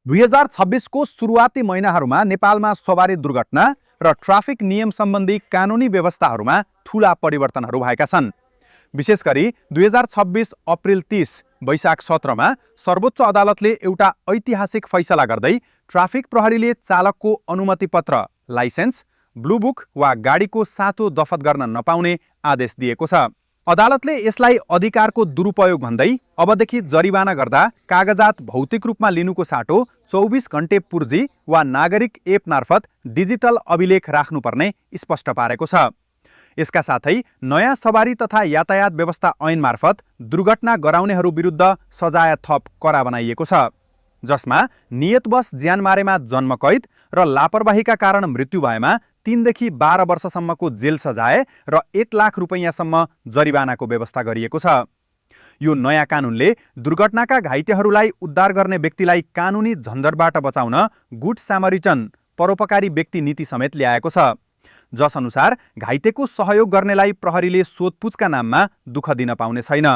2026 को सुरुवाती महिनाहरूमा नेपालमा सवारी दुर्घटना र ट्राफिक नियम सम्बन्धी कानुनी व्यवस्थाहरूमा ठूला परिवर्तनहरू भएका छन्। विशेष गरी 2026 अप्रिल 30 वैशाख 17 मा सर्वोच्च अदालतले एउटा ऐतिहासिक फैसला गर्दै ट्राफिक प्रहरीले चालकको अनुमति पत्र, लाइसेन्स, ब्लू बुक वा गाडीको सातो दफत गर्न नपाउने आदेश दिएको छ। अदालतले यसलाई अधिकारको दुरुपयोग भन्दै अबदेखि जरिवाना गर्दा कागजात भौतिक रूपमा लिनुको साटो 24 घण्टे पूर्जी वा नागरिक एप मार्फत डिजिटल अभिलेख राख्नुपर्ने स्पष्ट पारेको छ। यसका साथै नयाँ सवारी तथा यातायात व्यवस्था ऐन मार्फत दुर्घटना गराउनेहरू विरुद्ध सजाय थप कडा बनाइएको छ, जसमा नियतवश ज्यान मारेमा जन्मकैद र लापरवाहीका कारण मृत्यु भएमा 3 देखि 12 वर्षसम्मको जेल सजाय र 1 लाख रुपैयाँसम्म जरिवानाको व्यवस्था गरिएको छ। यो नयाँ कानुनले दुर्घटनाका घाइतेहरूलाई उद्धार गर्ने व्यक्तिलाई कानुनी झन्झटबाट बचाउन गुड सामरिटन परोपकारी व्यक्ति नीति समेत ल्याएको छ, जस अनुसार घाइतेको सहयोग गर्नेलाई प्रहरीले सोधपुछका नाममा दुःख दिन पाउने छैन।